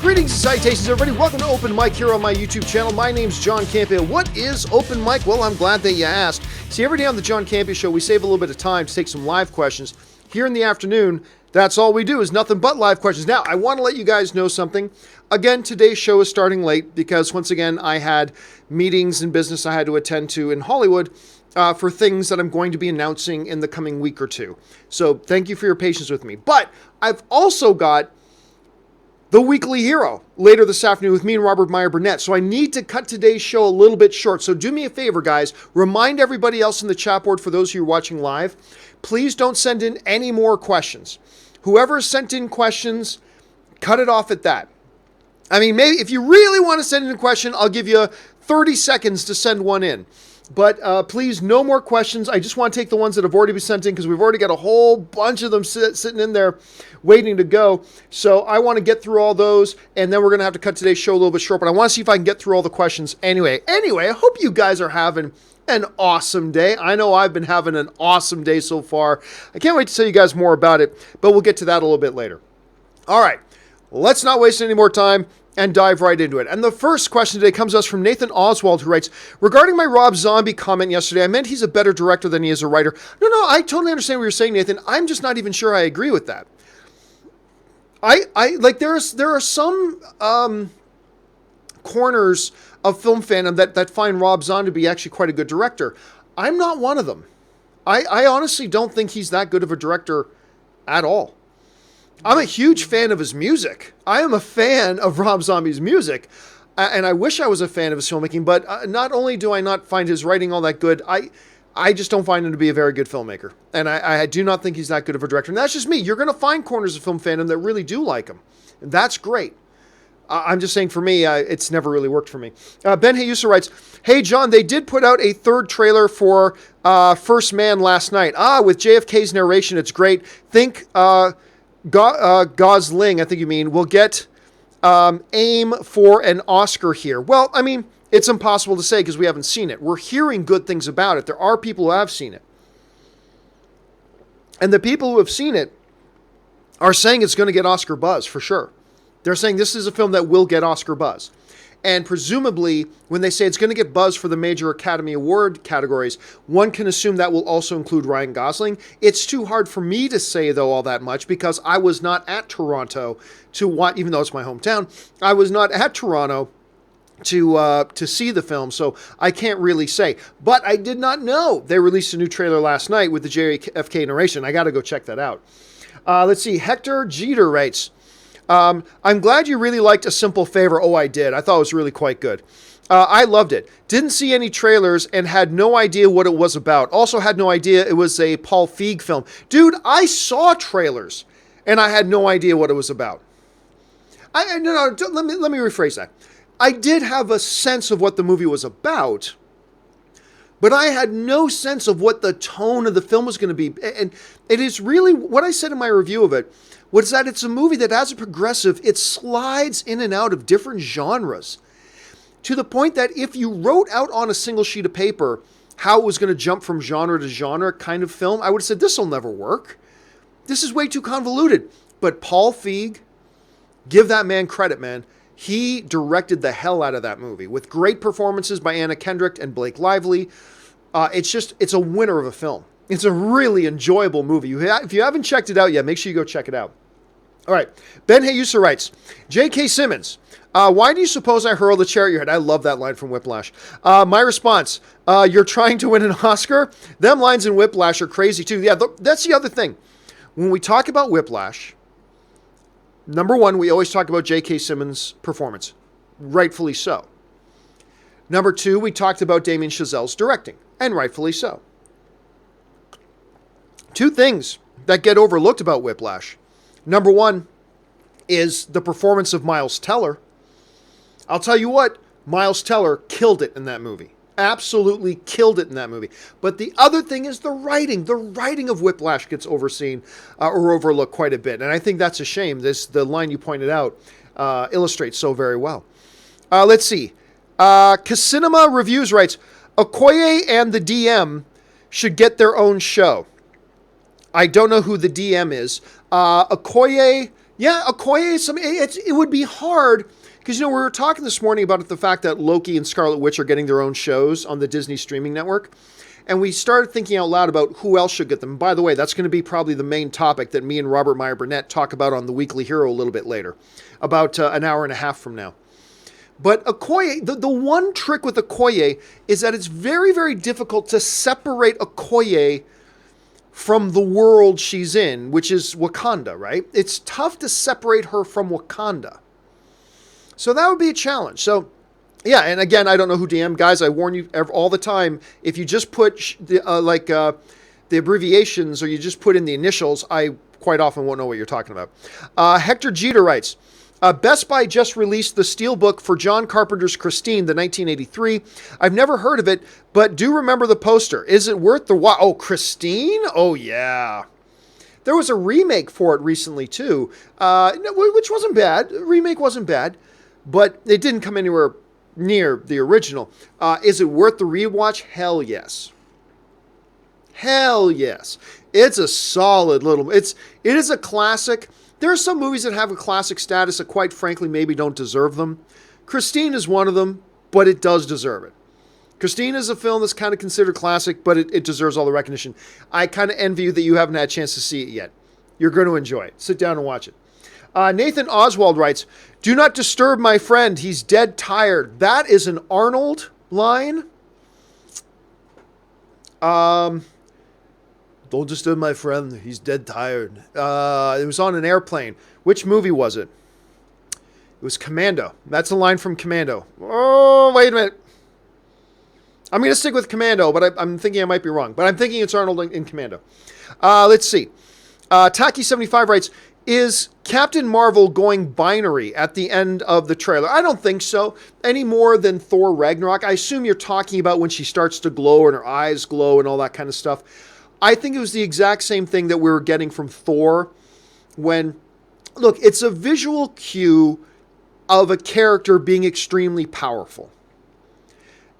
Greetings and salutations, everybody. Welcome to Open Mic here on my YouTube channel. My name's John Campea. What is Open Mic? Well, I'm glad that you asked. See, every day on the John Campea Show, we save a little bit of time to take some live questions. Here in the afternoon, that's all we do is nothing but live questions. Now, I want to let you guys know something. Again, today's show is starting late because, once again, I had meetings and business I had to attend to in Hollywood for things that I'm going to be announcing in the coming week or two. So thank you for your patience with me. But I've also got The Weekly Hero later this afternoon with me and Robert Meyer Burnett. So I need to cut today's show a little bit short. So do me a favor, guys. Remind everybody else in the chat board, for those of you who are watching live, please don't send in any more questions. Whoever sent in questions, cut it off at that. I mean, maybe if you really want to send in a question, I'll give you 30 seconds to send one in. But please, no more questions. I just want to take the ones that have already been sent in because we've already got a whole bunch of them sitting in there waiting to go. So I want to get through all those, and then we're going to have to cut today's show a little bit short. But I want to see if I can get through all the questions anyway. I hope you guys are having an awesome day. I know I've been having an awesome day so far. I can't wait to tell you guys more about it, but we'll get to that a little bit later. All right, let's not waste any more time and dive right into it. And the first question today comes to us from Nathan Oswald, who writes, regarding my Rob Zombie comment yesterday, I meant he's a better director than he is a writer. No, I totally understand what you're saying, Nathan. I'm just not even sure I agree with that. I like there are some corners of film fandom that find Rob Zombie to be actually quite a good director. I'm not one of them. I honestly don't think he's that good of a director at all. I'm a huge fan of his music. I am a fan of Rob Zombie's music, and I wish I was a fan of his filmmaking, but not only do I not find his writing all that good, I just don't find him to be a very good filmmaker, and I do not think he's that good of a director. And that's just me. You're going to find corners of film fandom that really do like him. And that's great. I'm just saying, for me, it's never really worked for me. Ben Hayusa writes, hey, John, they did put out a third trailer for First Man last night. With JFK's narration, it's great. Think Gosling, I think you mean, will get aim for an Oscar here. Well, I mean, it's impossible to say because we haven't seen it. We're hearing good things about it. There are people who have seen it. And the people who have seen it are saying it's going to get Oscar buzz for sure. They're saying this is a film that will get Oscar buzz. And presumably, when they say it's going to get buzz for the major Academy Award categories, one can assume that will also include Ryan Gosling. It's too hard for me to say, though, all that much, because I was not at Toronto to watch, even though it's my hometown, I was not at Toronto to see the film, so I can't really say. But I did not know they released a new trailer last night with the JFK narration. I got to go check that out. Let's see. Hector Jeter writes, I'm glad you really liked A Simple Favor. Oh, I did. I thought it was really quite good. I loved it. Didn't see any trailers and had no idea what it was about. Also had no idea it was a Paul Feig film. Dude, I saw trailers and I had no idea what it was about. Let me rephrase that. I did have a sense of what the movie was about, but I had no sense of what the tone of the film was going to be. And it is really what I said in my review of it was that it's a movie that, as a progressive, it slides in and out of different genres to the point that if you wrote out on a single sheet of paper how it was going to jump from genre to genre kind of film, I would have said, this will never work. This is way too convoluted. But Paul Feig, give that man credit, man. He directed the hell out of that movie with great performances by Anna Kendrick and Blake Lively. It's a winner of a film. It's a really enjoyable movie. If you haven't checked it out yet, make sure you go check it out. All right. Ben Hayusa writes, J.K. Simmons, why do you suppose I hurl the chair at your head? I love that line from Whiplash. My response, you're trying to win an Oscar? Them lines in Whiplash are crazy too. Yeah, that's the other thing. When we talk about Whiplash, number one, we always talk about J.K. Simmons' performance. Rightfully so. Number two, we talked about Damien Chazelle's directing. And rightfully so. Two things that get overlooked about Whiplash. Number one is the performance of Miles Teller. I'll tell you what, Miles Teller killed it in that movie. Absolutely killed it in that movie. But the other thing is the writing. The writing of Whiplash gets overseen or overlooked quite a bit. And I think that's a shame. The line you pointed out illustrates so very well. Let's see. Casinema Reviews writes, Okoye and the DM should get their own show. I don't know who the DM is. Okoye Yeah, Okoye, it would be hard because, we were talking this morning about the fact that Loki and Scarlet Witch are getting their own shows on the Disney streaming network. And we started thinking out loud about who else should get them. By the way, that's going to be probably the main topic that me and Robert Meyer Burnett talk about on the Weekly Hero a little bit later, about an hour and a half from now. But Okoye, the one trick with Okoye is that it's very, very difficult to separate Okoye from the world she's in, which is Wakanda, right? It's tough to separate her from Wakanda. So that would be a challenge. So, yeah, and again, I don't know who DM. Guys, I warn you all the time, if you just put the abbreviations or you just put in the initials, I quite often won't know what you're talking about. Hector Jeter writes, Best Buy just released the steelbook for John Carpenter's Christine, the 1983. I've never heard of it, but do remember the poster. Is it worth the watch? Oh, Christine? Oh, yeah. There was a remake for it recently, too, which wasn't bad. The remake wasn't bad, but it didn't come anywhere near the original. Is it worth the rewatch? Hell yes. Hell yes. It's a solid little... It is a classic. There are some movies that have a classic status that, quite frankly, maybe don't deserve them. Christine is one of them, but it does deserve it. Christine is a film that's kind of considered classic, but it deserves all the recognition. I kind of envy you that you haven't had a chance to see it yet. You're going to enjoy it. Sit down and watch it. Nathan Oswald writes, "Do not disturb my friend. He's dead tired." That is an Arnold line. Don't disturb my friend. He's dead tired. It was on an airplane. Which movie was it? It was Commando. That's a line from Commando. Oh, wait a minute. I'm going to stick with Commando, but I'm thinking I might be wrong. But I'm thinking it's Arnold in Commando. Let's see. Taki75 writes, "Is Captain Marvel going binary at the end of the trailer?" I don't think so. Any more than Thor Ragnarok. I assume you're talking about when she starts to glow and her eyes glow and all that kind of stuff. I think it was the exact same thing that we were getting from Thor when... Look, it's a visual cue of a character being extremely powerful.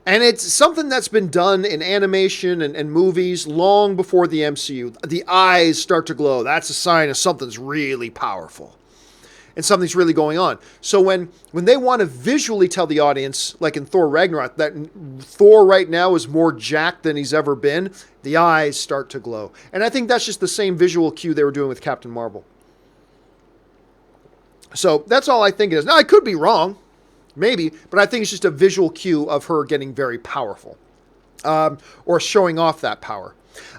And it's something that's been done in animation and movies long before the MCU. The eyes start to glow. That's a sign of something's really powerful. And something's really going on. So when they want to visually tell the audience, like in Thor Ragnarok, that Thor right now is more jacked than he's ever been, the eyes start to glow. And I think that's just the same visual cue they were doing with Captain Marvel. So that's all I think it is. Now, I could be wrong. Maybe, but I think it's just a visual cue of her getting very powerful, or showing off that power.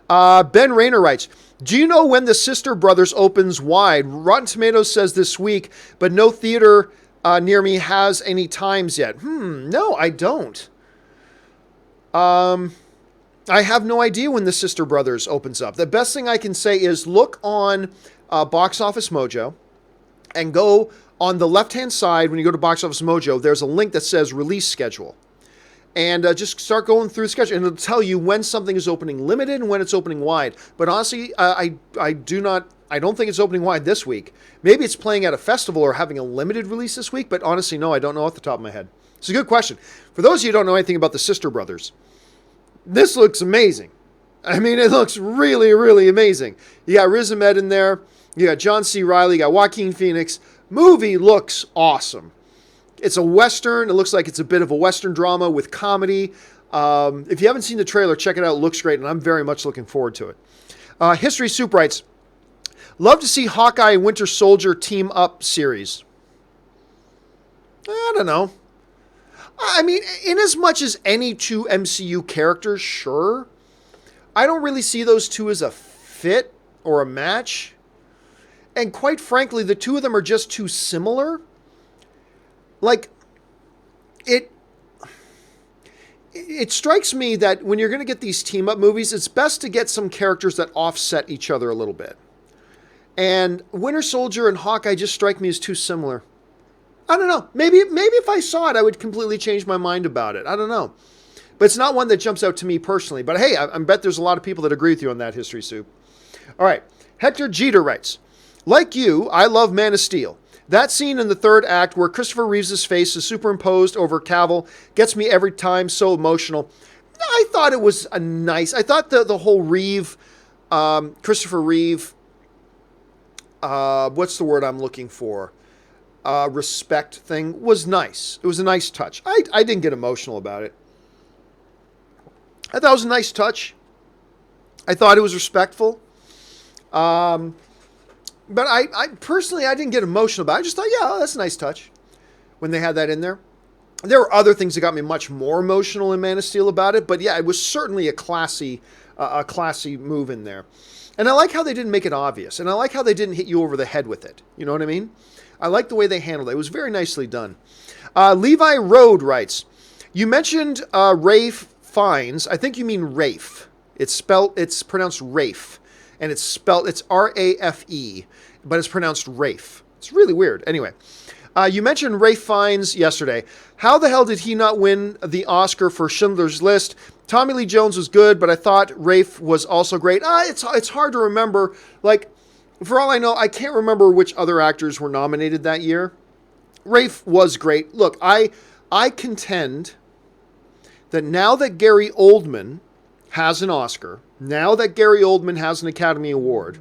Ben Rayner writes, "Do you know when the Sister Brothers opens wide? Rotten Tomatoes says this week, but no theater near me has any times yet." No, I don't. I have no idea when the Sister Brothers opens up. The best thing I can say is look on Box Office Mojo and go on the left-hand side. When you go to Box Office Mojo, there's a link that says release schedule. And just start going through the schedule, and it'll tell you when something is opening limited and when it's opening wide. But honestly, I don't think it's opening wide this week. Maybe it's playing at a festival or having a limited release this week, but honestly, no, I don't know off the top of my head. It's a good question. For those of you who don't know anything about the Sister Brothers, this looks amazing. I mean, it looks really, really amazing. You got Riz Ahmed in there. You got John C. Reilly. You got Joaquin Phoenix. Movie looks awesome. It's a Western. It looks like it's a bit of a Western drama with comedy. If you haven't seen the trailer, check it out. It looks great, and I'm very much looking forward to it. History Soup writes, "Love to see Hawkeye and Winter Soldier team up series." I don't know. I mean, in as much as any two MCU characters, sure. I don't really see those two as a fit or a match. And quite frankly, the two of them are just too similar. Like, it strikes me that when you're going to get these team-up movies, it's best to get some characters that offset each other a little bit. And Winter Soldier and Hawkeye just strike me as too similar. I don't know. Maybe if I saw it, I would completely change my mind about it. I don't know. But it's not one that jumps out to me personally. But hey, I bet there's a lot of people that agree with you on that, History Soup. All right. Hector Jeter writes, "Like you, I love Man of Steel. That scene in the third act where Christopher Reeves' face is superimposed over Cavill gets me every time, so emotional." I thought it was I thought the whole Christopher Reeve what's the word I'm looking for? Respect thing was nice. It was a nice touch. I didn't get emotional about it. I thought it was a nice touch. I thought it was respectful. But I personally, I didn't get emotional about it. I just thought, yeah, that's a nice touch when they had that in there. There were other things that got me much more emotional in Man of Steel about it, but yeah, it was certainly a classy move in there. And I like how they didn't make it obvious, and I like how they didn't hit you over the head with it. You know what I mean? I like the way they handled it. It was very nicely done. Levi Road writes, you mentioned Rafe Fiennes. I think you mean Rafe. It's pronounced Rafe, and it's R-A-F-E, but it's pronounced Rafe. It's really weird. Anyway, you mentioned Rafe Fiennes yesterday. How the hell did he not win the Oscar for Schindler's List? Tommy Lee Jones was good, but I thought Rafe was also great. It's hard to remember. Like, for all I know, I can't remember which other actors were nominated that year. Rafe was great. Look, I contend that now that Gary Oldman has an Oscar, now that Gary Oldman has an Academy Award,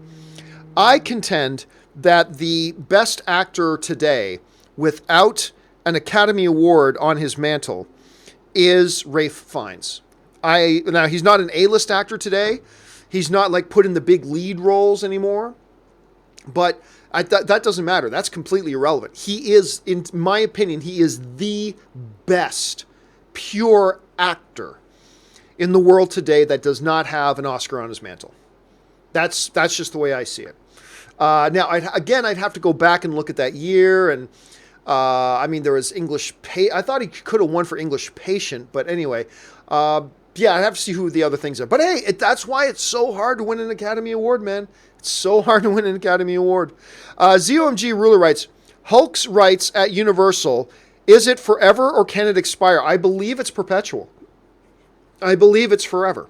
I contend that the best actor today without an Academy Award on his mantle is Rafe Fiennes. Now, he's not an A-list actor today. He's not like put in the big lead roles anymore. But that doesn't matter. That's completely irrelevant. He is, in my opinion, he is the best pure actor in the world today that does not have an Oscar on his mantle. That's just the way I see it. Now, I'd have to go back and look at that year. And, there was I thought he could have won for English Patient. But anyway, yeah, I'd have to see who the other things are. But hey, that's why it's so hard to win an Academy Award, man. It's so hard to win an Academy Award. ZOMG Ruler writes, Hulk's rights at Universal, is it forever or can it expire? I believe it's perpetual. I believe it's forever.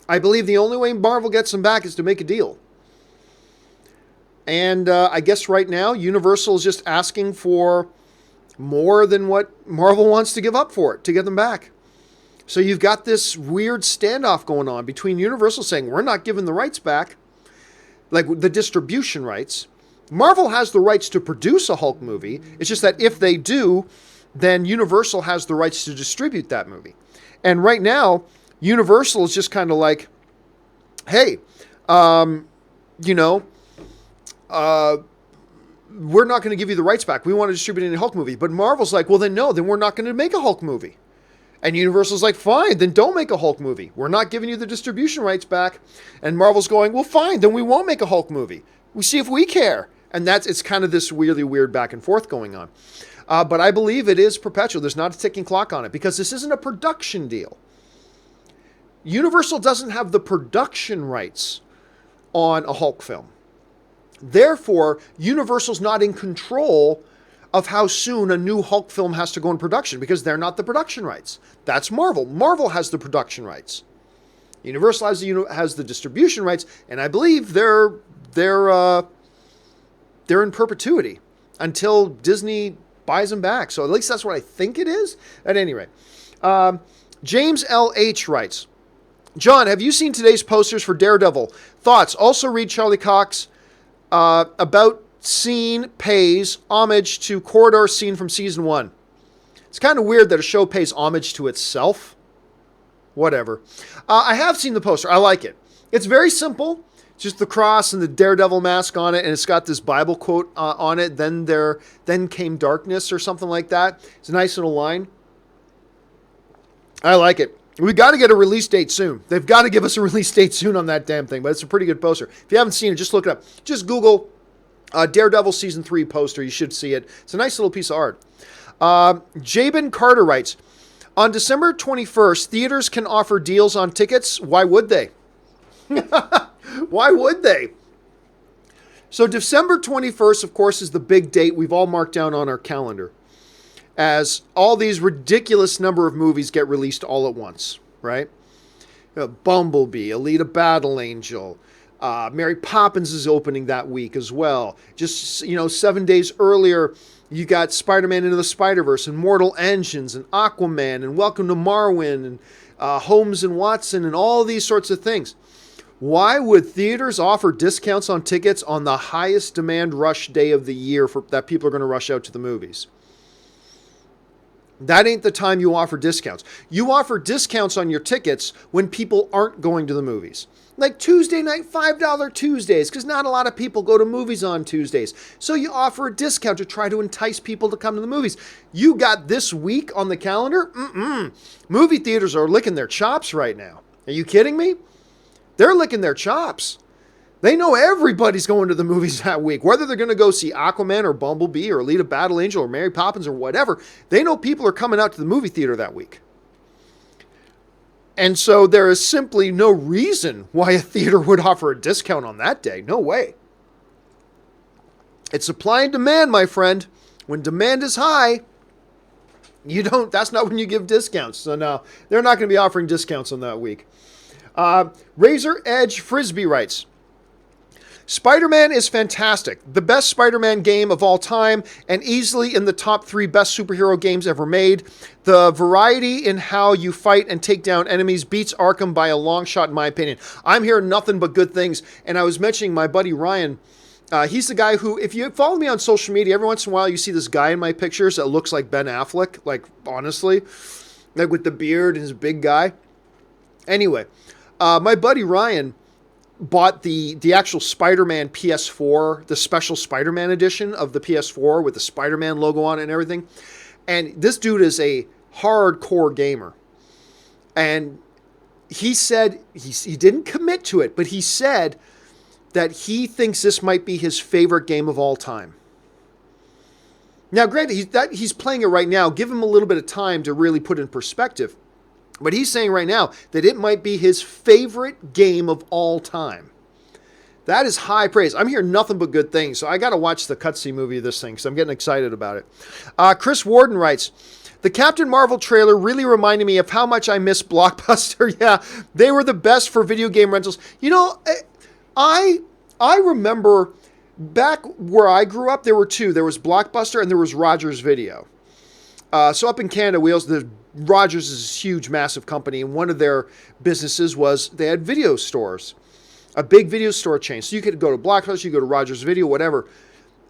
I believe the only way Marvel gets them back is to make a deal. And I guess right now, Universal is just asking for more than what Marvel wants to give up for it to get them back. So you've got this weird standoff going on between Universal saying, we're not giving the rights back, like the distribution rights. Marvel has the rights to produce a Hulk movie. It's just that if they do, then Universal has the rights to distribute that movie. And right now, Universal is just kind of like, hey, we're not going to give you the rights back. We want to distribute any Hulk movie. But Marvel's like, well, then no, then we're not going to make a Hulk movie. And Universal's like, fine, then don't make a Hulk movie. We're not giving you the distribution rights back. And Marvel's going, well, fine, then we won't make a Hulk movie. We see if we care. And it's kind of this really weird back and forth going on. But I believe it is perpetual. There's not a ticking clock on it because this isn't a production deal. Universal doesn't have the production rights on a Hulk film. Therefore, Universal's not in control of how soon a new Hulk film has to go in production because they're not the production rights. That's Marvel. Marvel has the production rights. Universal has the distribution rights, and I believe they're in perpetuity until Disney buys them back. So at least that's what I think it is. At any rate, James L.H. writes, John, have you seen today's posters for Daredevil? Thoughts? Also read Charlie Cox about scene pays homage to corridor scene from season 1. It's kind of weird that a show pays homage to itself. Whatever. I have seen the poster. I like it. It's very simple. Just the cross and the Daredevil mask on it, and it's got this Bible quote on it. Then came darkness or something like that. It's a nice little line. I like it. We got to get a release date soon. They've got to give us a release date soon on that damn thing, but it's a pretty good poster. If you haven't seen it, just look it up. Just Google Daredevil Season 3 poster. You should see it. It's a nice little piece of art. Jabin Carter writes, on December 21st, theaters can offer deals on tickets. Why would they? Why would they? So December 21st, of course, is the big date we've all marked down on our calendar as all these ridiculous number of movies get released all at once, right? Bumblebee, Alita Battle Angel, Mary Poppins is opening that week as well. Just, 7 days earlier, you got Spider-Man Into the Spider-Verse and Mortal Engines and Aquaman and Welcome to Marwen and Holmes and Watson and all these sorts of things. Why would theaters offer discounts on tickets on the highest demand rush day of the year that people are going to rush out to the movies? That ain't the time you offer discounts. You offer discounts on your tickets when people aren't going to the movies. Like Tuesday night, $5 Tuesdays, because not a lot of people go to movies on Tuesdays. So you offer a discount to try to entice people to come to the movies. You got this week on the calendar? Movie theaters are licking their chops right now. Are you kidding me? They're licking their chops. They know everybody's going to the movies that week. Whether they're going to go see Aquaman or Bumblebee or Alita Battle Angel or Mary Poppins or whatever, they know people are coming out to the movie theater that week. And so there is simply no reason why a theater would offer a discount on that day. No way. It's supply and demand, my friend. When demand is high, that's not when you give discounts. So no, they're not going to be offering discounts on that week. Razor Edge Frisbee writes, Spider-Man is fantastic. The best Spider-Man game of all time and easily in the top 3 best superhero games ever made. The variety in how you fight and take down enemies beats Arkham by a long shot in my opinion. I'm hearing nothing but good things. And I was mentioning my buddy Ryan. He's the guy who, if you follow me on social media, every once in a while you see this guy in my pictures that looks like Ben Affleck. Like, honestly. Like with the beard and his big guy. Anyway, my buddy Ryan bought the actual Spider-Man PS4, the special Spider-Man edition of the PS4 with the Spider-Man logo on it and everything. And this dude is a hardcore gamer. And he said, he didn't commit to it, but he said that he thinks this might be his favorite game of all time. Now, granted, he's playing it right now. Give him a little bit of time to really put it in perspective. But he's saying right now that it might be his favorite game of all time. That is high praise. I'm hearing nothing but good things, so I got to watch the cutscene movie of this thing because I'm getting excited about it. Chris Warden writes, the Captain Marvel trailer really reminded me of how much I miss Blockbuster. Yeah, they were the best for video game rentals. You know, I remember back where I grew up, there were two. There was Blockbuster and there was Rogers Video. So up in Canada, Rogers is a huge, massive company, and one of their businesses was they had video stores, a big video store chain. So you could go to Blockbuster, you could go to Rogers Video, whatever.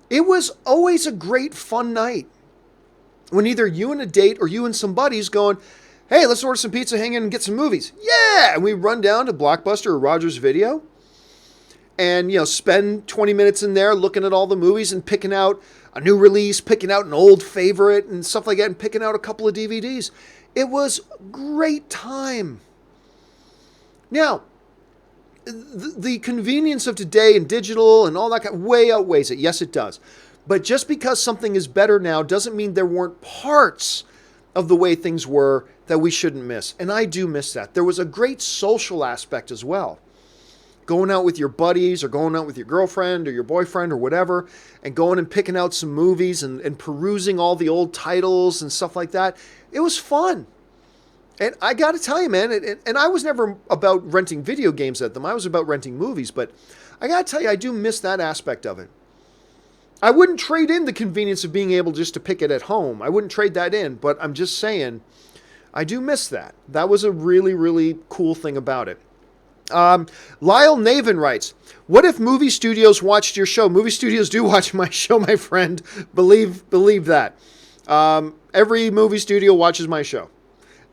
It was always a great, fun night when either you and a date or you and some buddies going, hey, let's order some pizza, hang in, and get some movies. Yeah! And we run down to Blockbuster or Rogers Video and, spend 20 minutes in there looking at all the movies and picking out a new release, picking out an old favorite and stuff like that, and picking out a couple of DVDs. It was a great time. Now, the convenience of today and digital and all that way outweighs it. Yes, it does. But just because something is better now doesn't mean there weren't parts of the way things were that we shouldn't miss. And I do miss that. There was a great social aspect as well. Going out with your buddies or going out with your girlfriend or your boyfriend or whatever and going and picking out some movies and perusing all the old titles and stuff like that. It was fun. And I got to tell you, man, and I was never about renting video games at them. I was about renting movies. But I got to tell you, I do miss that aspect of it. I wouldn't trade in the convenience of being able just to pick it at home. I wouldn't trade that in. But I'm just saying, I do miss that. That was a really, really cool thing about it. Lyle Navin writes, what if movie studios watched your show? Movie studios do watch my show, my friend. Believe that. Every movie studio watches my show.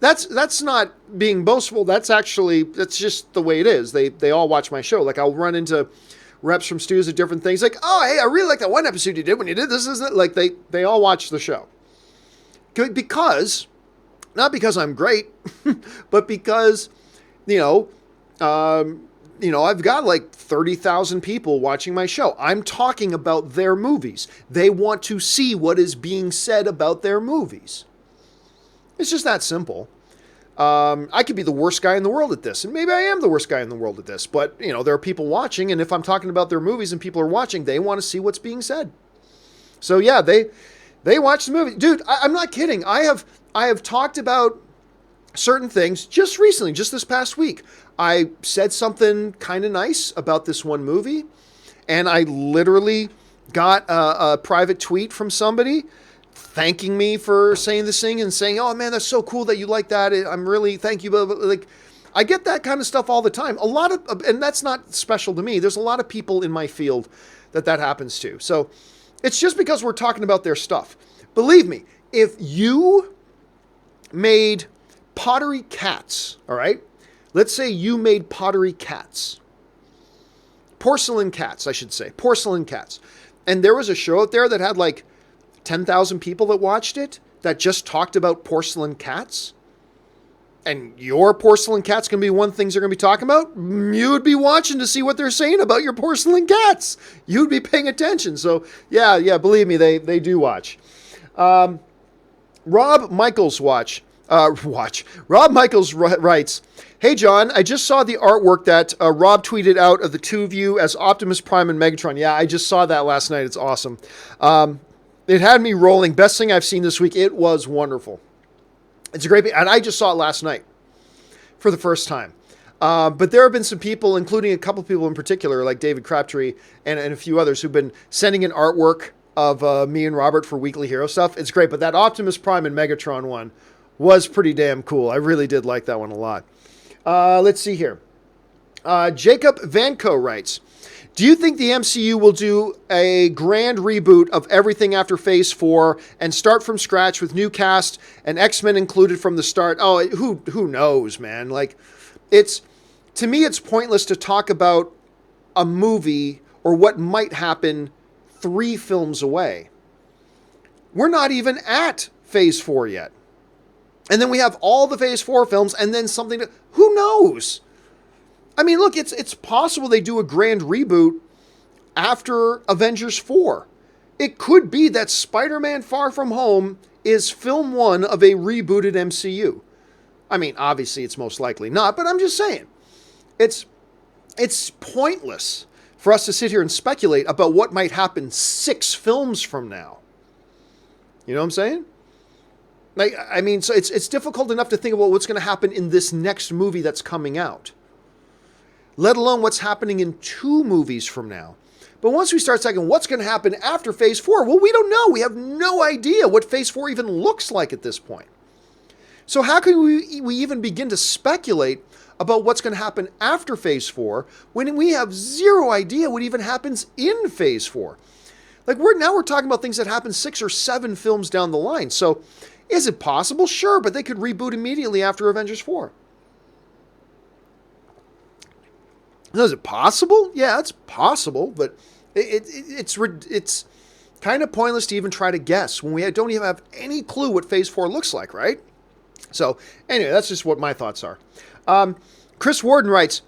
That's not being boastful. That's just the way it is. They all watch my show. Like I'll run into reps from studios of different things. Like, oh, hey, I really like that one episode you did when you did this, isn't it? Like they all watch the show. Because, not because I'm great, but because, I've got like 30,000 people watching my show. I'm talking about their movies. They want to see what is being said about their movies. It's just that simple. I could be the worst guy in the world at this, and maybe I am the worst guy in the world at this, but, there are people watching, and if I'm talking about their movies and people are watching, they want to see what's being said. So, yeah, they watch the movie. Dude, I'm not kidding. I have talked about certain things just recently, just this past week. I said something kind of nice about this one movie, and I literally got a private tweet from somebody thanking me for saying this thing and saying, oh man, that's so cool that you like that. I'm really, thank you. But like, I get that kind of stuff all the time. And that's not special to me. There's a lot of people in my field that happens to. So it's just because we're talking about their stuff. Believe me, if you made pottery cats, all right? Let's say you made pottery cats. Porcelain cats, I should say. Porcelain cats. And there was a show out there that had like 10,000 people that watched it that just talked about porcelain cats. And your porcelain cat's going to be one of the things they're going to be talking about. You would be watching to see what they're saying about your porcelain cats. You'd be paying attention. So, yeah, believe me, they do watch. Rob Michaels Rob Michaels writes, "Hey, John, I just saw the artwork that Rob tweeted out of the two of you as Optimus Prime and Megatron." Yeah, I just saw that last night. It's awesome. It had me rolling. Best thing I've seen this week. It was wonderful. It's a great, and I just saw it last night for the first time. But there have been some people, including a couple people in particular, like David Crabtree and a few others, who've been sending in artwork of me and Robert for Weekly Hero stuff. It's great, but that Optimus Prime and Megatron one was pretty damn cool. I really did like that one a lot. Let's see here. Jacob Vanco writes, "Do you think the MCU will do a grand reboot of everything after Phase 4 and start from scratch with new cast and X-Men included from the start?" Oh, who knows, man? Like, to me, it's pointless to talk about a movie or what might happen 3 films away. We're not even at Phase 4 yet. And then we have all the Phase 4 films and then something who knows? I mean, look, it's possible they do a grand reboot after Avengers 4. It could be that Spider-Man Far From Home is film 1 of a rebooted MCU. I mean, obviously it's most likely not, but I'm just saying. It's pointless for us to sit here and speculate about what might happen 6 films from now. You know what I'm saying? Like, I mean, so it's difficult enough to think about what's going to happen in this next movie that's coming out, let alone what's happening in 2 movies from now. But once we start saying what's going to happen after Phase 4, well, we don't know. We have no idea what Phase 4 even looks like at this point. So how can we even begin to speculate about what's going to happen after Phase 4 when we have zero idea what even happens in Phase 4? Like, we're talking about things that happen 6 or 7 films down the line. So is it possible? Sure, but they could reboot immediately after Avengers 4. Is it possible? Yeah, it's possible, but it's kind of pointless to even try to guess when we don't even have any clue what Phase 4 looks like, right? So anyway, that's just what my thoughts are. Chris Warden writes,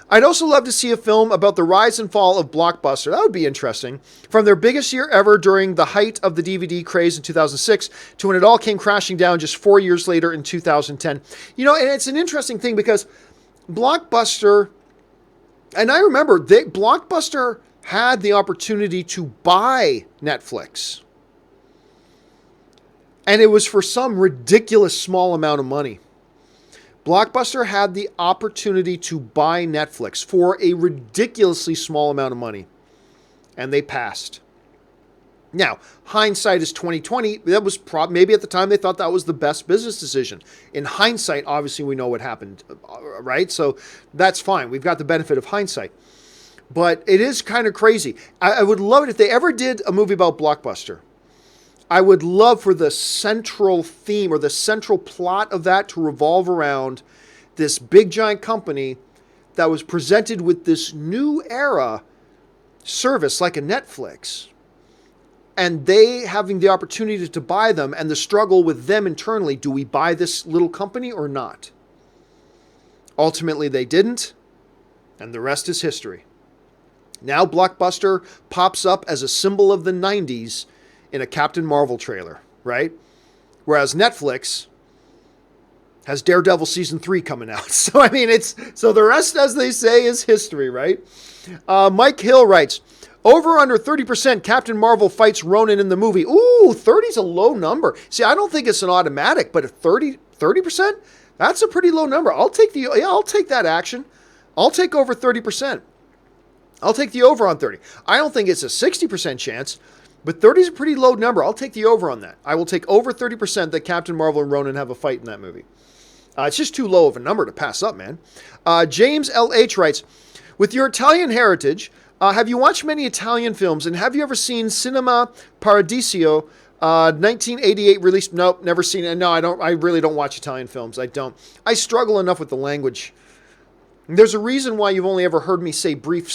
"I'd also love to see a film about the rise and fall of Blockbuster." That would be interesting. From their biggest year ever during the height of the DVD craze in 2006 to when it all came crashing down just 4 years later in 2010. You know, and it's an interesting thing because Blockbuster, and I remember Blockbuster had the opportunity to buy Netflix. And it was for some ridiculous small amount of money. Blockbuster had the opportunity to buy Netflix for a ridiculously small amount of money. And they passed. Now, hindsight is 2020. That was maybe at the time they thought that was the best business decision. In hindsight, obviously we know what happened, right? So that's fine. We've got the benefit of hindsight. But it is kind of crazy. I would love it if they ever did a movie about Blockbuster. I would love for the central theme or the central plot of that to revolve around this big giant company that was presented with this new era service like a Netflix, and they having the opportunity to buy them and the struggle with them internally. Do we buy this little company or not? Ultimately, they didn't, and the rest is history. Now Blockbuster pops up as a symbol of the 90s in a Captain Marvel trailer, right? Whereas Netflix has Daredevil season 3 coming out. So, I mean, so the rest, as they say, is history, right? Mike Hill writes, "Over under 30% Captain Marvel fights Ronan in the movie." Ooh, 30's a low number. See, I don't think it's an automatic, but 30%? That's a pretty low number. I'll take that action. I'll take over 30%. I'll take the over on 30. I don't think it's a 60% chance, but 30 is a pretty low number. I'll take the over on that. I will take over 30% that Captain Marvel and Ronan have a fight in that movie. It's just too low of a number to pass up, man. James L.H. writes, with your Italian heritage, have you watched many Italian films, and have you ever seen Cinema Paradiso, 1988 release? Nope, never seen it. No, I don't. I really don't watch Italian films. I don't. I struggle enough with the language. There's a reason why you've only ever heard me say brief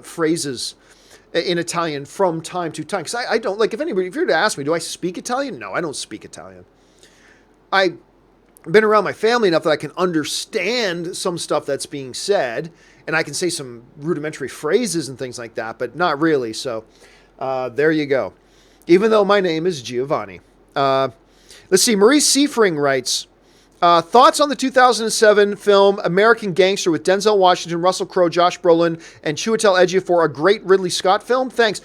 phrases in Italian from time to time. Because I don't, like, if you were to ask me, do I speak Italian? No, I don't speak Italian. I've been around my family enough that I can understand some stuff that's being said, and I can say some rudimentary phrases and things like that, but not really. So there you go. Even though my name is Giovanni. Let's see. Maurice Seifring writes, thoughts on the 2007 film American Gangster with Denzel Washington, Russell Crowe, Josh Brolin, and Chiwetel Ejiofor, a great Ridley Scott film? Thanks.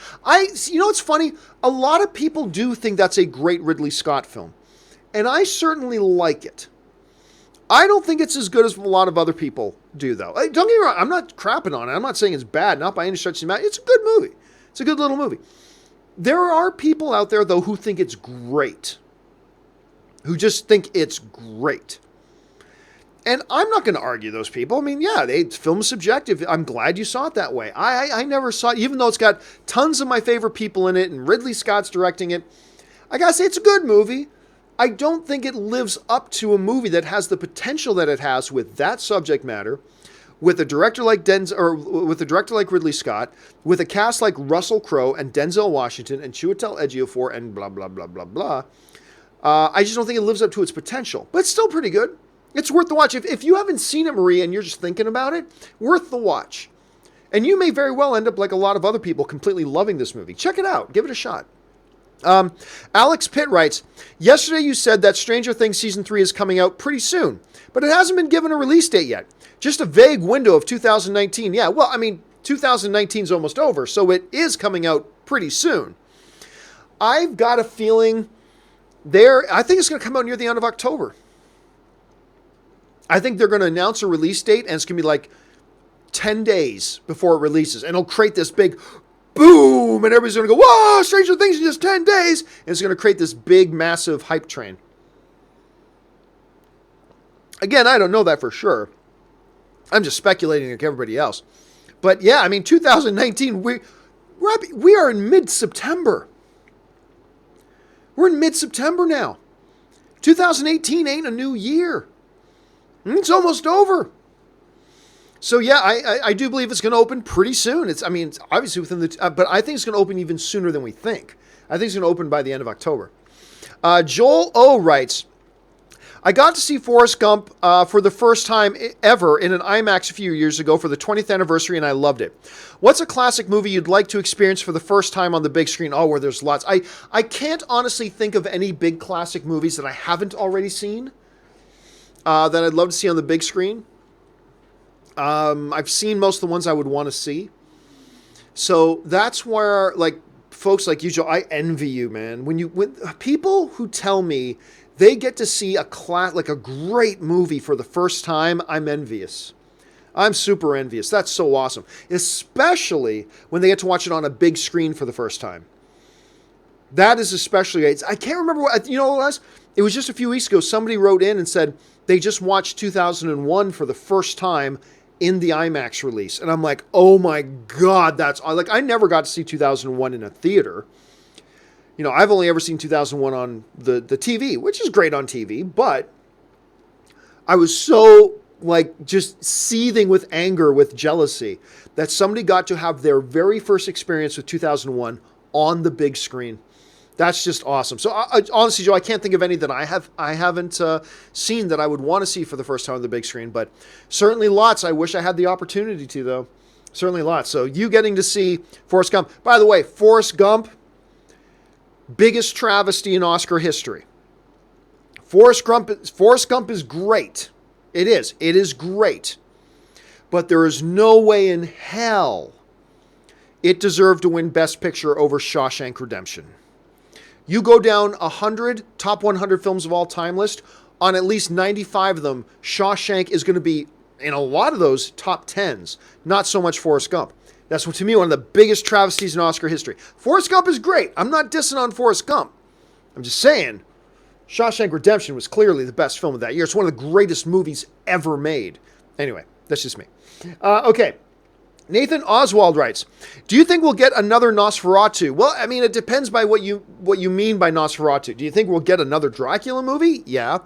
You know, it's funny. A lot of people do think that's a great Ridley Scott film, and I certainly like it. I don't think it's as good as a lot of other people do, though. Don't get me wrong. I'm not crapping on it. I'm not saying it's bad, not by any stretch of the imagination. It's a good movie. It's a good little movie. There are people out there, though, who think it's great. Who just think it's great. And I'm not going to argue those people. I mean, yeah, film's subjective. I'm glad you saw it that way. I never saw it, even though it's got tons of my favorite people in it and Ridley Scott's directing it. I got to say, it's a good movie. I don't think it lives up to a movie that has the potential that it has with that subject matter, with a director like with a director like Ridley Scott, with a cast like Russell Crowe and Denzel Washington and Chiwetel Ejiofor and blah, blah, blah, blah, blah. I just don't think it lives up to its potential. But it's still pretty good. It's worth the watch. If you haven't seen it, Marie, and you're just thinking about it, worth the watch. And you may very well end up like a lot of other people completely loving this movie. Check it out. Give it a shot. Alex Pitt writes, yesterday you said that Stranger Things Season 3 is coming out pretty soon, but it hasn't been given a release date yet. Just a vague window of 2019. Yeah, well, I mean, 2019 is almost over, so it is coming out pretty soon. I've got a feeling I think it's going to come out near the end of October. I think they're going to announce a release date, and it's going to be like 10 days before it releases, and it'll create this big boom, and everybody's going to go, whoa, Stranger Things in just 10 days. And it's going to create this big, massive hype train. Again, I don't know that for sure. I'm just speculating like everybody else. But yeah, I mean, 2019, we are in mid-September. We're in mid-September now. 2018 ain't a new year. It's almost over. So yeah, I do believe it's going to open pretty soon. It's obviously within but I think it's going to open even sooner than we think. I think it's going to open by the end of October. Joel O writes, I got to see Forrest Gump for the first time ever in an IMAX a few years ago for the 20th anniversary, and I loved it. What's a classic movie you'd like to experience for the first time on the big screen? Oh, where there's lots. I can't honestly think of any big classic movies that I haven't already seen that I'd love to see on the big screen. I've seen most of the ones I would want to see. So that's where, like, folks like you, Joe, I envy you, man. When people who tell me they get to see a great movie for the first time, I'm envious. I'm super envious. That's so awesome. Especially when they get to watch it on a big screen for the first time. That is especially great. I can't remember what, you know what it was? It was just a few weeks ago. Somebody wrote in and said they just watched 2001 for the first time in the IMAX release. And I'm like, oh my God, I never got to see 2001 in a theater. You know, I've only ever seen 2001 on the TV, which is great on TV, but I was so, just seething with anger, with jealousy, that somebody got to have their very first experience with 2001 on the big screen. That's just awesome. So honestly, Joe, I can't think of any that I haven't seen that I would want to see for the first time on the big screen, but certainly lots. I wish I had the opportunity to, though. Certainly lots. So you getting to see Forrest Gump. By the way, Forrest Gump, biggest travesty in Oscar history. Forrest Gump is great. It is. It is great. But there is no way in hell it deserved to win Best Picture over Shawshank Redemption. You go down 100 top 100 films of all time list, on at least 95 of them, Shawshank is going to be, in a lot of those, top 10s. Not so much Forrest Gump. That's, to me, one of the biggest travesties in Oscar history. Forrest Gump is great. I'm not dissing on Forrest Gump. I'm just saying, Shawshank Redemption was clearly the best film of that year. It's one of the greatest movies ever made. Anyway, that's just me. Okay. Nathan Oswald writes, do you think we'll get another Nosferatu? Well, I mean, it depends by what you mean by Nosferatu. Do you think we'll get another Dracula movie? Yeah.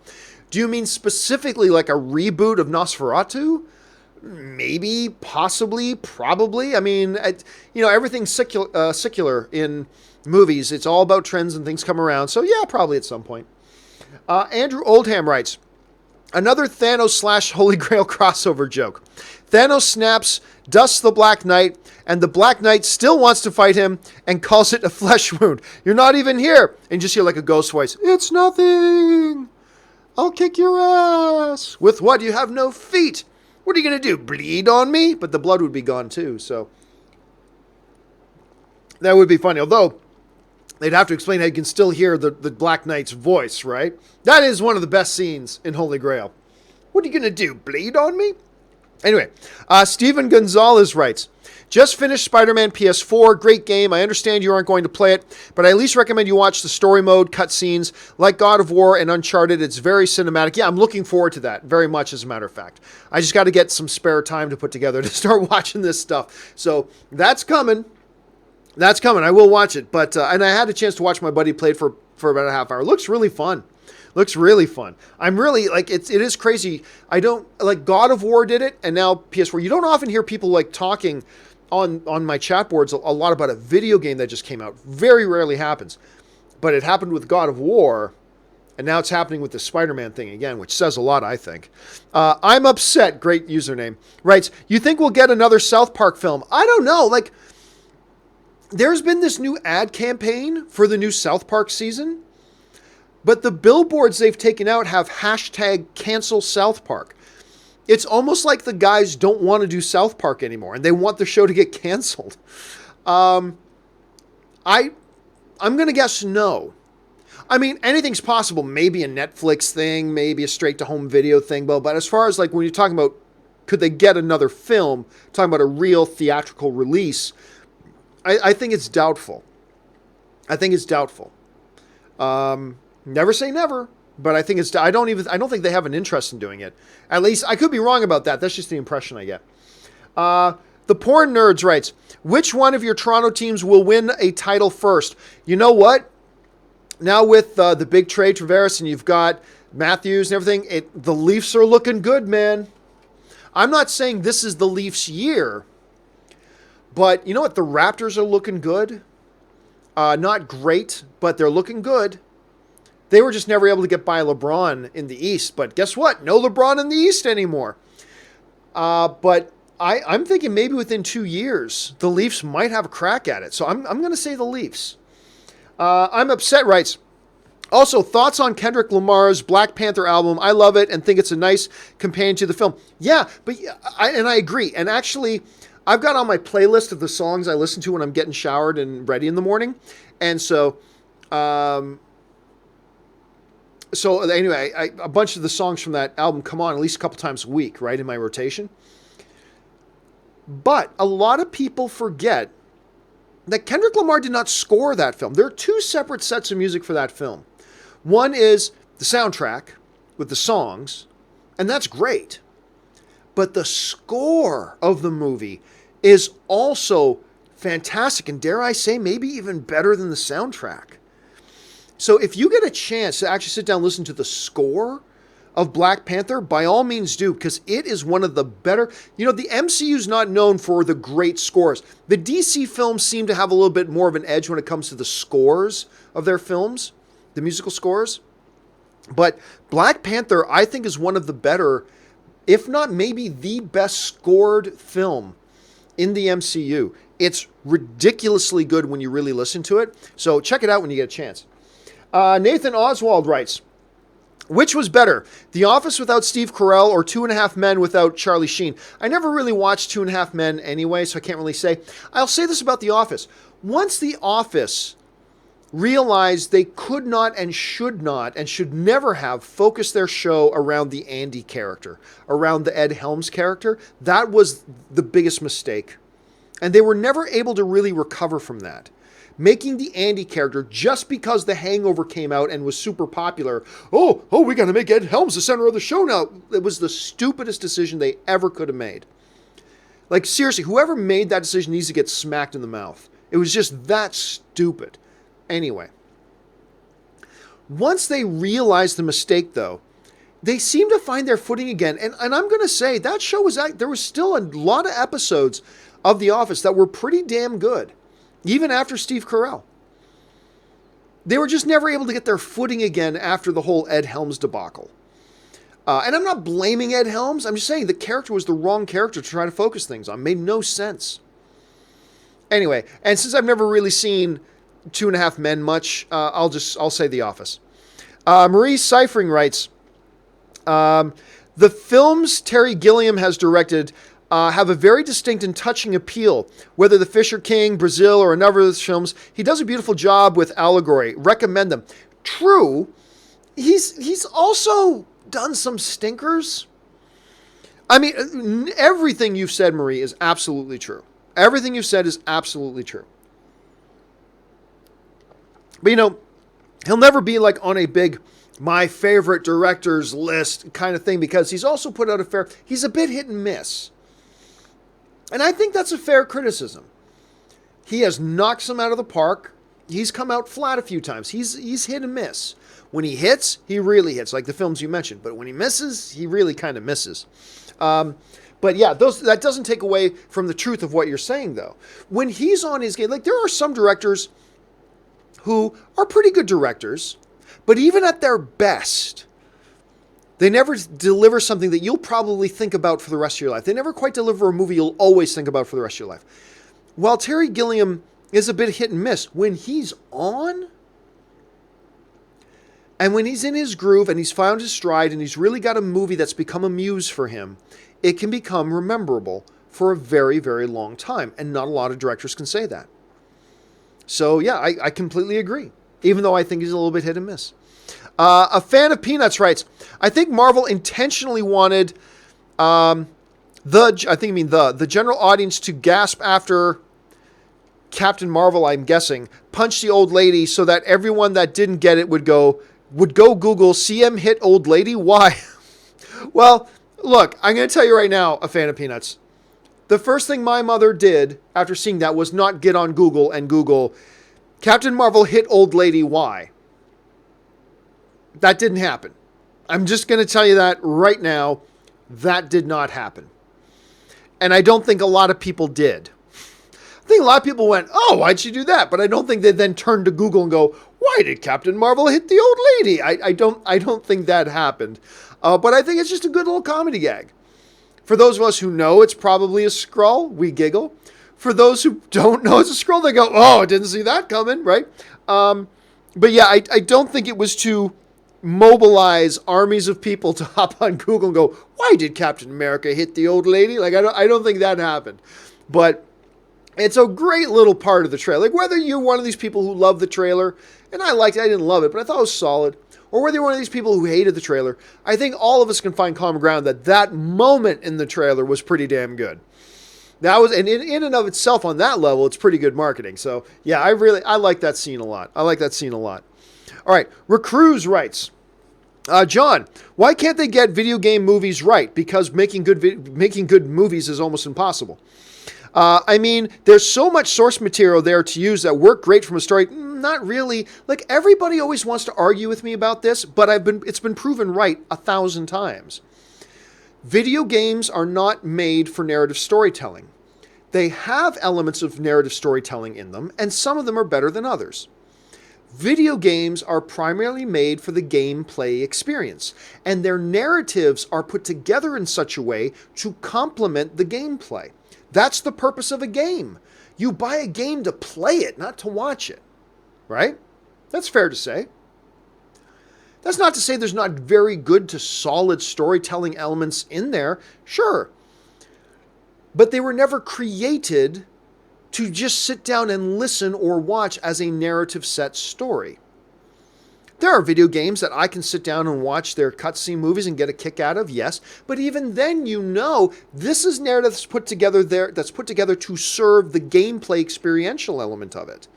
Do you mean specifically like a reboot of Nosferatu? Maybe, possibly, probably. I mean, everything's secular in movies. It's all about trends and things come around. So yeah, probably at some point. Andrew Oldham writes, another Thanos / Holy Grail crossover joke. Thanos snaps, dusts the Black Knight, and the Black Knight still wants to fight him and calls it a flesh wound. You're not even here. And you just hear like a ghost voice. It's nothing. I'll kick your ass. With what? You have no feet. What are you going to do? Bleed on me? But the blood would be gone too, so that would be funny. Although they'd have to explain how you can still hear the Black Knight's voice, right? That is one of the best scenes in Holy Grail. What are you going to do? Bleed on me? Anyway, Steven Gonzalez writes, just finished Spider-Man PS4. Great game. I understand you aren't going to play it, but I at least recommend you watch the story mode cutscenes like God of War and Uncharted. It's very cinematic. Yeah, I'm looking forward to that very much, as a matter of fact. I just got to get some spare time to put together to start watching this stuff. So that's coming. That's coming. I will watch it. But and I had a chance to watch my buddy play it for about a half hour. It looks really fun. Looks really fun. I'm really, like, it is crazy. I don't, like, God of War did it, and now PS4. You don't often hear people, like, talking on my chat boards a lot about a video game that just came out. Very rarely happens. But it happened with God of War, and now it's happening with the Spider-Man thing again, which says a lot, I think. I'm upset, great username, writes, you think we'll get another South Park film? I don't know. Like, there's been this new ad campaign for the new South Park season, but the billboards they've taken out have hashtag cancel South Park. It's almost like the guys don't want to do South Park anymore and they want the show to get canceled. I'm going to guess no. I mean, anything's possible. Maybe a Netflix thing, maybe a straight-to-home video thing. But as far as, like, when you're talking about could they get another film, talking about a real theatrical release, I think it's doubtful. I think it's doubtful. Never say never, but I think I don't think they have an interest in doing it. At least I could be wrong about that. That's just the impression I get. The Porn Nerds writes, which one of your Toronto teams will win a title first? You know what? Now with the big Trey Traveris and you've got Matthews and everything, the Leafs are looking good, man. I'm not saying this is the Leafs' year, but you know what? The Raptors are looking good. Not great, but they're looking good. They were just never able to get by LeBron in the East. But guess what? No LeBron in the East anymore. But I'm thinking maybe within 2 years, the Leafs might have a crack at it. So I'm going to say the Leafs. I'm upset writes, also, thoughts on Kendrick Lamar's Black Panther album. I love it and think it's a nice companion to the film. Yeah, but I agree. And actually, I've got on my playlist of the songs I listen to when I'm getting showered and ready in the morning. And so... So anyway, a bunch of the songs from that album come on at least a couple times a week, right, in my rotation. But a lot of people forget that Kendrick Lamar did not score that film. There are two separate sets of music for that film. One is the soundtrack with the songs, and that's great. But the score of the movie is also fantastic, and dare I say, maybe even better than the soundtrack. So if you get a chance to actually sit down and listen to the score of Black Panther, by all means do, because it is one of the better... You know, the MCU is not known for the great scores. The DC films seem to have a little bit more of an edge when it comes to the scores of their films, the musical scores. But Black Panther, I think, is one of the better, if not maybe the best scored film in the MCU. It's ridiculously good when you really listen to it. So check it out when you get a chance. Nathan Oswald writes, which was better, The Office without Steve Carell or 2.5 Men without Charlie Sheen? I never really watched 2.5 Men anyway, so I can't really say. I'll say this about The Office. Once The Office realized they could not and should never have focused their show around the Andy character, around the Ed Helms character, that was the biggest mistake. And they were never able to really recover from that. making the Andy character just because The Hangover came out and was super popular. Oh, we got to make Ed Helms the center of the show now. It was the stupidest decision they ever could have made. Like, seriously, whoever made that decision needs to get smacked in the mouth. It was just that stupid. Anyway. Once they realized the mistake, though, they seemed to find their footing again. And I'm going to say, that show there was still a lot of episodes of The Office that were pretty damn good, even after Steve Carell. They were just never able to get their footing again after the whole Ed Helms debacle. And I'm not blaming Ed Helms. I'm just saying the character was the wrong character to try to focus things on. It made no sense. Anyway, and since I've never really seen Two and a Half Men much, I'll say The Office. Marie Seifring writes, the films Terry Gilliam has directed have a very distinct and touching appeal. Whether The Fisher King, Brazil, or a number of his films, he does a beautiful job with allegory. Recommend them. True, he's also done some stinkers. I mean, everything you've said, Marie, is absolutely true. Everything you've said is absolutely true. But, he'll never be like on a big, my favorite directors list kind of thing, because he's also put out he's a bit hit and miss. And I think that's a fair criticism. He has knocked some out of the park. He's come out flat a few times. He's hit and miss. When he hits, he really hits, like the films you mentioned. But when he misses, he really kind of misses. But yeah, that doesn't take away from the truth of what you're saying, though. When he's on his game, like there are some directors who are pretty good directors, but even at their best, they never deliver something that you'll probably think about for the rest of your life. They never quite deliver a movie you'll always think about for the rest of your life. While Terry Gilliam is a bit hit and miss, when he's on, and when he's in his groove and he's found his stride and he's really got a movie that's become a muse for him, it can become rememberable for a very, very long time. And not a lot of directors can say that. So yeah, I completely agree, even though I think he's a little bit hit and miss. A fan of Peanuts writes, I think Marvel intentionally wanted the general audience to gasp after Captain Marvel, I'm guessing, punched the old lady so that everyone that didn't get it would go Google CM hit old lady. Why? Well, look, I'm going to tell you right now, a fan of Peanuts. The first thing my mother did after seeing that was not get on Google and Google Captain Marvel hit old lady. Why? That didn't happen. I'm just going to tell you that right now. That did not happen. And I don't think a lot of people did. I think a lot of people went, oh, why'd she do that? But I don't think they then turned to Google and go, why did Captain Marvel hit the old lady? I don't think that happened. But I think it's just a good little comedy gag. For those of us who know it's probably a Skrull, we giggle. For those who don't know it's a Skrull, they go, oh, I didn't see that coming, right? But yeah, I don't think it was to mobilize armies of people to hop on Google and go, why did Captain America hit the old lady? Like, I don't think that happened. But it's a great little part of the trailer. Like, whether you're one of these people who love the trailer, and I didn't love it, but I thought it was solid, or whether you're one of these people who hated the trailer, I think all of us can find common ground that moment in the trailer was pretty damn good. That was, and in and of itself on that level, it's pretty good marketing. So yeah, I like that scene a lot. All right, Recruz writes, John, why can't they get video game movies right? Because making good movies is almost impossible. I mean, there's so much source material there to use that work great from a story. Not really. Like, everybody always wants to argue with me about this, but it's been proven right 1,000 times. Video games are not made for narrative storytelling. They have elements of narrative storytelling in them, and some of them are better than others. Video games are primarily made for the gameplay experience, and their narratives are put together in such a way to complement the gameplay. That's the purpose of a game. You buy a game to play it, not to watch it. Right? That's fair to say. That's not to say there's not very good to solid storytelling elements in there. Sure. But they were never created to just sit down and listen or watch as a narrative set story. There are video games that I can sit down and watch their cutscene movies and get a kick out of, yes. But even then, this is narrative that's put together to serve the gameplay experiential element of it.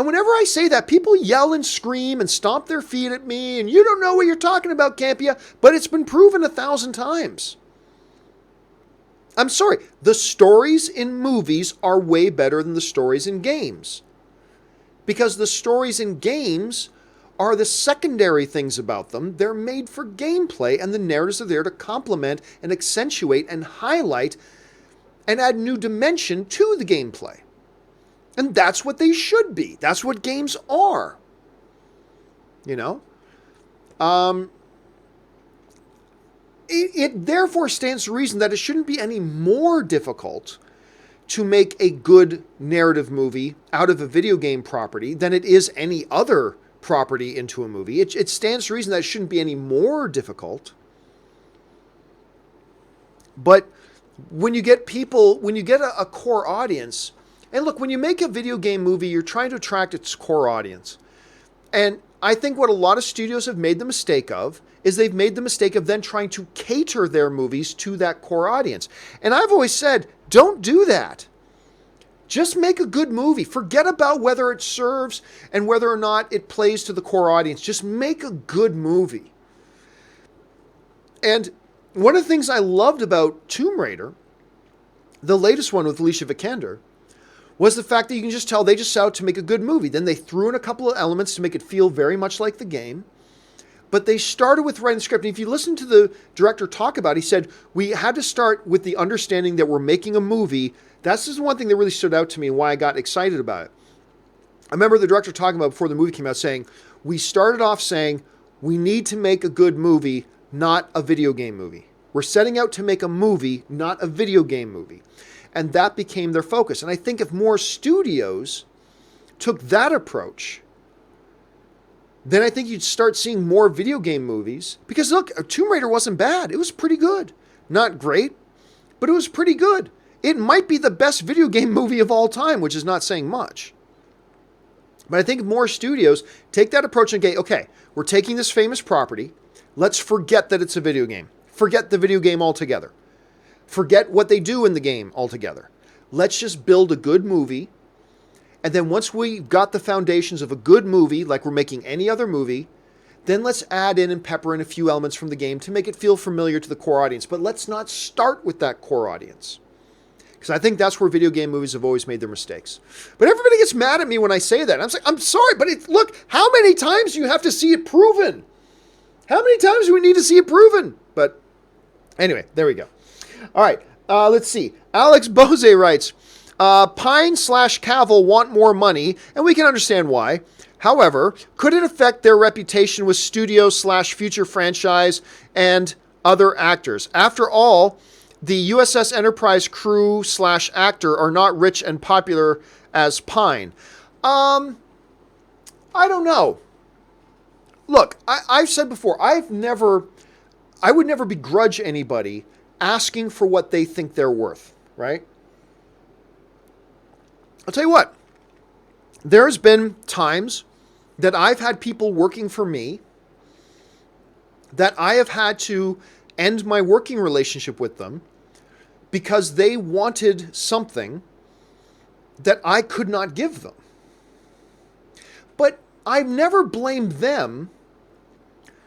And whenever I say that, people yell and scream and stomp their feet at me, and you don't know what you're talking about, Campea, but it's been proven 1,000 times. I'm sorry, the stories in movies are way better than the stories in games. Because the stories in games are the secondary things about them. They're made for gameplay, and the narratives are there to complement and accentuate and highlight and add new dimension to the gameplay. And that's what they should be. That's what games are. You know? It therefore stands to reason that it shouldn't be any more difficult to make a good narrative movie out of a video game property than it is any other property into a movie. It stands to reason that it shouldn't be any more difficult. But when you get a core audience, and look, when you make a video game movie, you're trying to attract its core audience. And I think what a lot of studios have made the mistake of is they've made the mistake of then trying to cater their movies to that core audience. And I've always said, don't do that. Just make a good movie. Forget about whether it serves and whether or not it plays to the core audience. Just make a good movie. And one of the things I loved about Tomb Raider, the latest one with Alicia Vikander, was the fact that you can just tell they just set out to make a good movie. Then they threw in a couple of elements to make it feel very much like the game. But they started with writing the script. And if you listen to the director talk about it, he said, we had to start with the understanding that we're making a movie. That's just one thing that really stood out to me and why I got excited about it. I remember the director talking about before the movie came out saying, we started off saying, we need to make a good movie, not a video game movie. We're setting out to make a movie, not a video game movie. And that became their focus. And I think if more studios took that approach, then I think you'd start seeing more video game movies. Because look, Tomb Raider wasn't bad. It was pretty good. Not great, but it was pretty good. It might be the best video game movie of all time, which is not saying much. But I think if more studios take that approach and go, okay, we're taking this famous property. Let's forget that it's a video game. Forget the video game altogether. Forget what they do in the game altogether. Let's just build a good movie. And then once we've got the foundations of a good movie, like we're making any other movie, then let's add in and pepper in a few elements from the game to make it feel familiar to the core audience. But let's not start with that core audience. Because I think that's where video game movies have always made their mistakes. But everybody gets mad at me when I say that. I'm like, I'm sorry, but look, how many times do you have to see it proven? How many times do we need to see it proven? But anyway, there we go. All right, let's see. Alex Bose writes, Pine/Cavill want more money, and we can understand why. However, could it affect their reputation with studio/future franchise and other actors? After all, the USS Enterprise crew/actor are not rich and popular as Pine. I don't know. Look, I've said before, I would never begrudge anybody asking for what they think they're worth, right? I'll tell you what, there's been times that I've had people working for me that I have had to end my working relationship with them because they wanted something that I could not give them. But I've never blamed them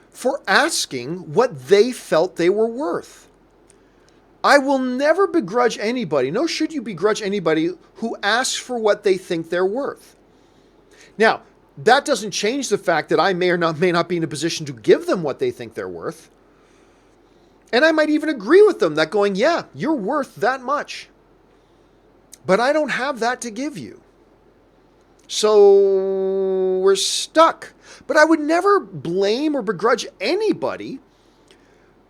for asking what they felt they were worth. I will never begrudge anybody, nor should you begrudge anybody who asks for what they think they're worth. Now, that doesn't change the fact that I may not be in a position to give them what they think they're worth. And I might even agree with them that going, yeah, you're worth that much. But I don't have that to give you. So we're stuck. But I would never blame or begrudge anybody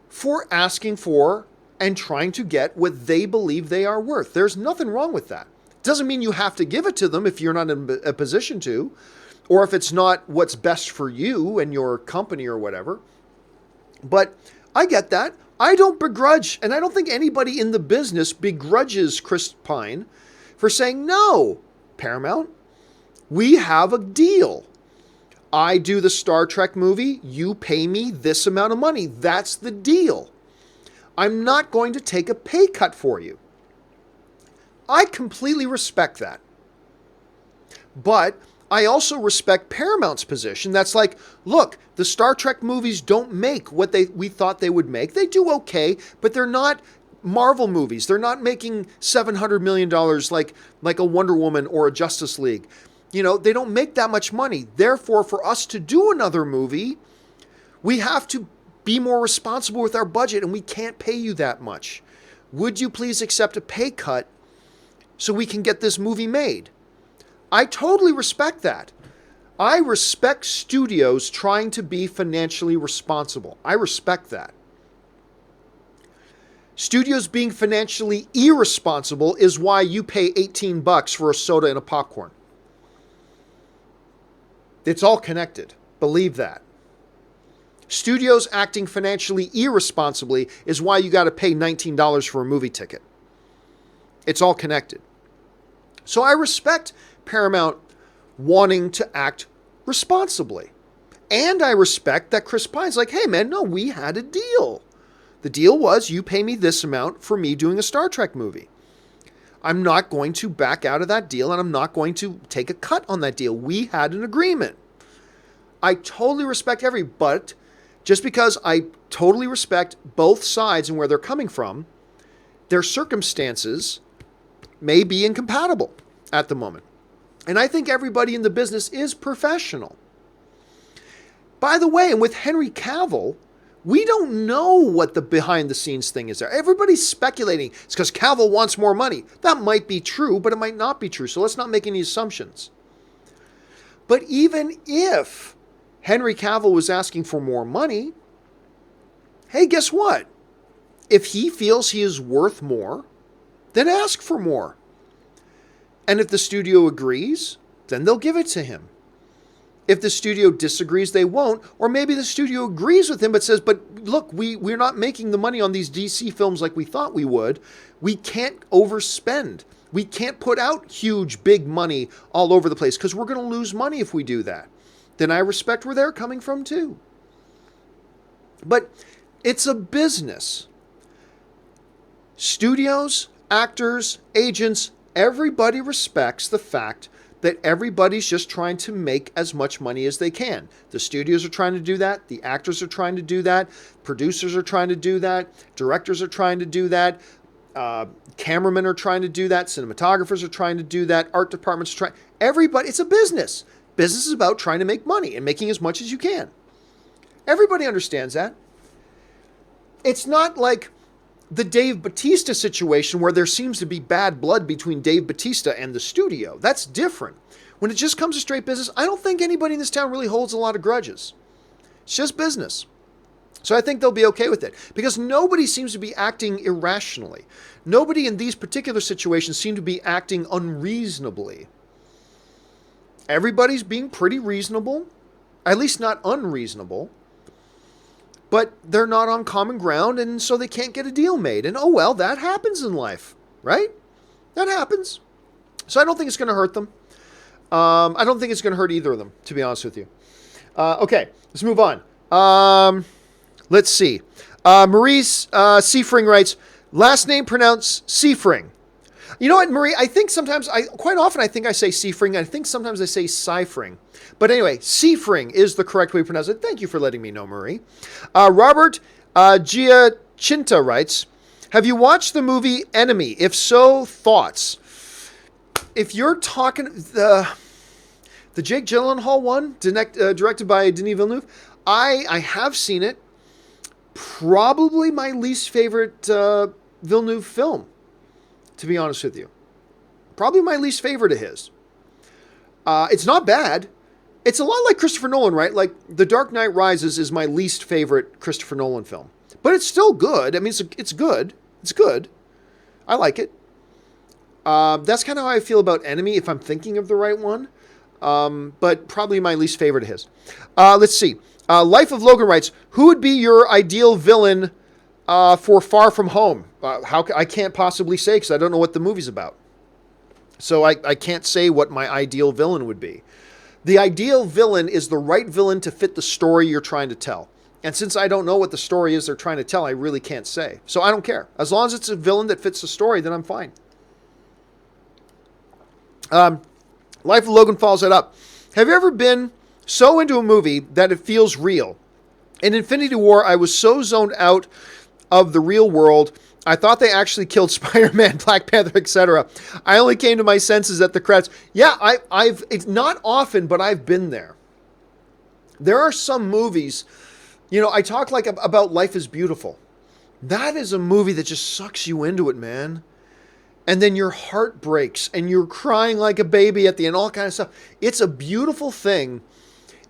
for asking for and trying to get what they believe they are worth. There's nothing wrong with that. Doesn't mean you have to give it to them if you're not in a position to, or if it's not what's best for you and your company or whatever. But I get that. I don't begrudge, and I don't think anybody in the business begrudges Chris Pine for saying, no, Paramount, we have a deal. I do the Star Trek movie, you pay me this amount of money. That's the deal. I'm not going to take a pay cut for you. I completely respect that. But I also respect Paramount's position. That's like, look, the Star Trek movies don't make what we thought they would make. They do okay, but they're not Marvel movies. They're not making $700 million like a Wonder Woman or a Justice League. They don't make that much money. Therefore, for us to do another movie, we have to be more responsible with our budget, and we can't pay you that much. Would you please accept a pay cut so we can get this movie made? I totally respect that. I respect studios trying to be financially responsible. I respect that. Studios being financially irresponsible is why you pay $18 for a soda and a popcorn. It's all connected. Believe that. Studios acting financially irresponsibly is why you got to pay $19 for a movie ticket. It's all connected. So I respect Paramount wanting to act responsibly. And I respect that Chris Pine's like, hey man, no, we had a deal. The deal was you pay me this amount for me doing a Star Trek movie. I'm not going to back out of that deal, and I'm not going to take a cut on that deal. We had an agreement. I totally respect but just because I totally respect both sides and where they're coming from, their circumstances may be incompatible at the moment. And I think everybody in the business is professional. By the way, and with Henry Cavill, we don't know what the behind-the-scenes thing is there. Everybody's speculating. It's because Cavill wants more money. That might be true, but it might not be true. So let's not make any assumptions. But even if Henry Cavill was asking for more money, hey, guess what? If he feels he is worth more, then ask for more. And if the studio agrees, then they'll give it to him. If the studio disagrees, they won't. Or maybe the studio agrees with him but says, but look, we're not making the money on these DC films like we thought we would. We can't overspend. We can't put out huge, big money all over the place because we're going to lose money if we do that. Then I respect where they're coming from too. But it's a business. Studios, actors, agents, everybody respects the fact that everybody's just trying to make as much money as they can. The studios are trying to do that. The actors are trying to do that. Producers are trying to do that. Directors are trying to do that. Cameramen are trying to do that. Cinematographers are trying to do that. Art departments are trying. Everybody, it's a business. Business is about trying to make money and making as much as you can. Everybody understands that. It's not like the Dave Bautista situation where there seems to be bad blood between Dave Bautista and the studio. That's different. When it just comes to straight business, I don't think anybody in this town really holds a lot of grudges. It's just business. So I think they'll be okay with it because nobody seems to be acting irrationally. Nobody in these particular situations seem to be acting unreasonably. Everybody's being pretty reasonable, at least not unreasonable. But they're not on common ground, and so they can't get a deal made. And oh well, that happens in life, right? That happens. So I don't think it's going to hurt them. I don't think it's going to hurt either of them, to be honest with you. Okay, let's move on. Let's see. Maurice Seifring writes, last name pronounced Seifring. You know what, Marie? I think quite often I think I say Seifring. I think sometimes I say Seifring. But anyway, Seifring is the correct way to pronounce it. Thank you for letting me know, Marie. Robert Giacinta writes, have you watched the movie Enemy? If so, thoughts? If you're talking the Jake Gyllenhaal one, directed by Denis Villeneuve, I have seen it. Probably my least favorite Villeneuve film, to be honest with you. Probably my least favorite of his. It's not bad. It's a lot like Christopher Nolan, right? Like The Dark Knight Rises is my least favorite Christopher Nolan film. But it's still good. I mean, it's good. It's good. I like it. That's kind of how I feel about Enemy, if I'm thinking of the right one. But probably my least favorite of his. Let's see. Life of Logan writes, who would be your ideal villain for Far From Home? I can't possibly say because I don't know what the movie's about. So I can't say what my ideal villain would be. The ideal villain is the right villain to fit the story you're trying to tell. And since I don't know what the story is they're trying to tell, I really can't say. So I don't care. As long as it's a villain that fits the story, then I'm fine. Life of Logan follows that up. Have you ever been so into a movie that it feels real? In Infinity War, I was so zoned out of the real world, I thought they actually killed Spider-Man, Black Panther, etc. I only came to my senses at the credits. Yeah, it's not often, but I've been there. There are some movies, I talk like about Life is Beautiful. That is a movie that just sucks you into it, man. And then your heart breaks and you're crying like a baby at the end, all kind of stuff. It's a beautiful thing.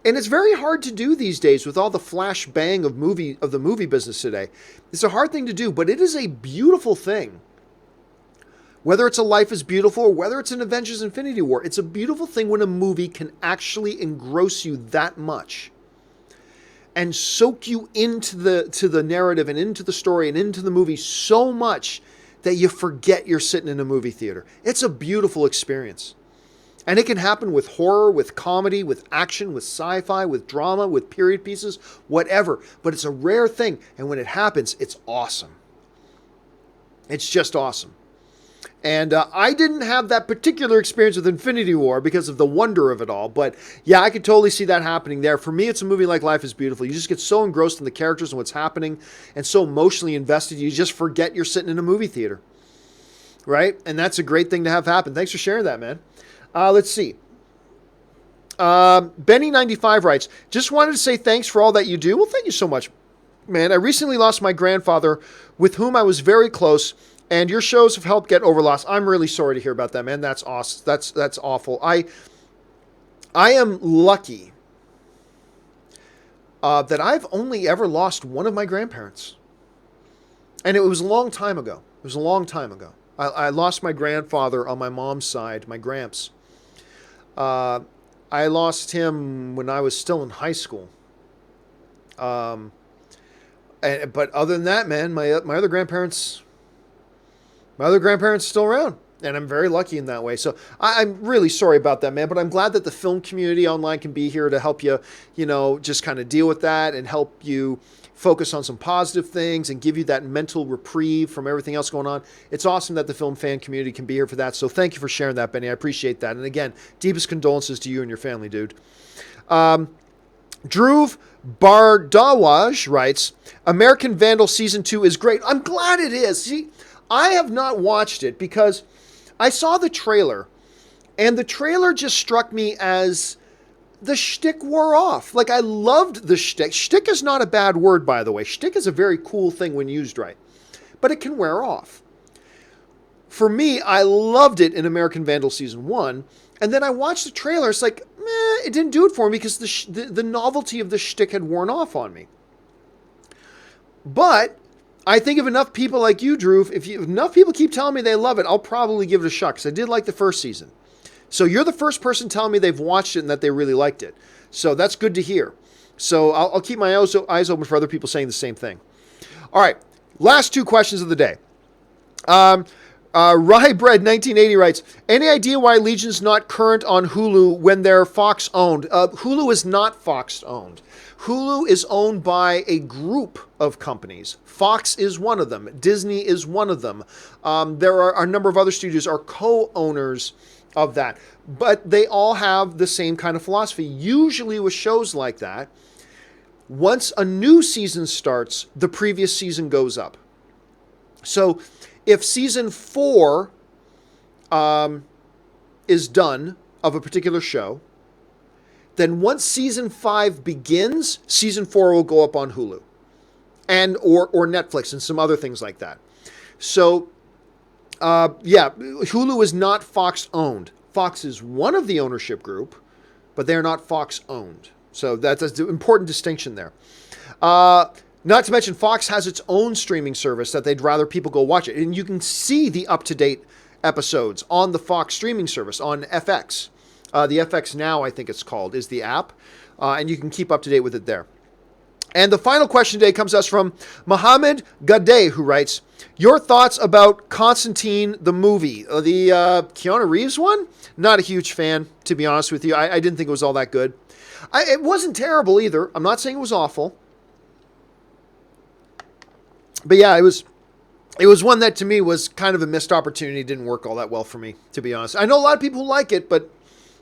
And it's very hard to do these days with all the flash bang of the movie business today. It's a hard thing to do, but it is a beautiful thing. Whether it's a Life is Beautiful or whether it's an Avengers Infinity War, it's a beautiful thing when a movie can actually engross you that much and soak you into the narrative and into the story and into the movie so much that you forget you're sitting in a movie theater. It's a beautiful experience. And it can happen with horror, with comedy, with action, with sci-fi, with drama, with period pieces, whatever. But it's a rare thing. And when it happens, it's awesome. It's just awesome. And I didn't have that particular experience with Infinity War because of the wonder of it all. But yeah, I could totally see that happening there. For me, it's a movie like Life is Beautiful. You just get so engrossed in the characters and what's happening and so emotionally invested, you just forget you're sitting in a movie theater. Right? And that's a great thing to have happen. Thanks for sharing that, man. Let's see. Benny95 writes, just wanted to say thanks for all that you do. Well, thank you so much, man. I recently lost my grandfather with whom I was very close, and your shows have helped get over loss. I'm really sorry to hear about that, man. That's awesome. That's awful. I am lucky that I've only ever lost one of my grandparents. And it was a long time ago. I lost my grandfather on my mom's side, my gramps. I lost him when I was still in high school. But other than that, man, my other grandparents are still around, and I'm very lucky in that way. So I'm really sorry about that, man. But I'm glad that the film community online can be here to help you, just kind of deal with that and help you focus on some positive things and give you that mental reprieve from everything else going on. It's awesome that the film fan community can be here for that. So thank you for sharing that, Benny. I appreciate that. And again, deepest condolences to you and your family, dude. Dhruv Bardawaj writes, American Vandal Season 2 is great. I'm glad it is. See, I have not watched it because I saw the trailer, and the trailer just struck me as the shtick wore off. Like, I loved the shtick. Shtick is not a bad word, by the way. Shtick is a very cool thing when used right, but it can wear off. For me, I loved it in American Vandal Season 1, and then I watched the trailer. It's like, it didn't do it for me because the novelty of the shtick had worn off on me. But I think if enough people like you, Drew, if enough people keep telling me they love it, I'll probably give it a shot because I did like the first season. So you're the first person telling me they've watched it and that they really liked it. So that's good to hear. So I'll keep my eyes open for other people saying the same thing. All right, last two questions of the day. Rybread1980 writes, any idea why Legion's not current on Hulu when they're Fox owned? Hulu is not Fox owned. Hulu is owned by a group of companies. Fox is one of them. Disney is one of them. There are a number of other studios are co-owners of that. But they all have the same kind of philosophy. Usually with shows like that, once a new season starts, the previous season goes up. So if season 4 is done of a particular show, then once season 5 begins, season 4 will go up on Hulu and or Netflix and some other things like that. So Hulu is not Fox owned. Fox is one of the ownership group, but they're not Fox owned. So that's an important distinction there. Not to mention Fox has its own streaming service that they'd rather people go watch it. And you can see the up-to-date episodes on the Fox streaming service on FX. The FX Now, I think it's called, is the app. And you can keep up to date with it there. And the final question today comes to us from Mohammed Gadeh, who writes, your thoughts about Constantine, the movie, the Keanu Reeves one? Not a huge fan, to be honest with you. I didn't think it was all that good. It wasn't terrible either. I'm not saying it was awful. But yeah, it was one that to me was kind of a missed opportunity. It didn't work all that well for me, to be honest. I know a lot of people who like it, but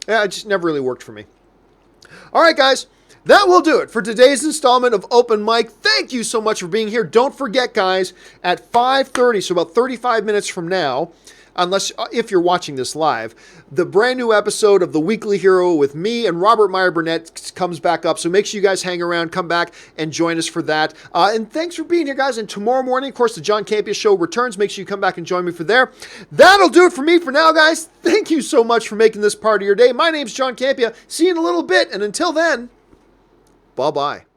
yeah, it just never really worked for me. All right, guys. That will do it for today's installment of Open Mic. Thank you so much for being here. Don't forget, guys, at 5:30, so about 35 minutes from now, if you're watching this live, the brand new episode of The Weekly Hero with me and Robert Meyer Burnett comes back up. So make sure you guys hang around, come back, and join us for that. And thanks for being here, guys. And tomorrow morning, of course, the John Campea Show returns. Make sure you come back and join me for there. That'll do it for me for now, guys. Thank you so much for making this part of your day. My name's John Campea. See you in a little bit. And until then, bye-bye.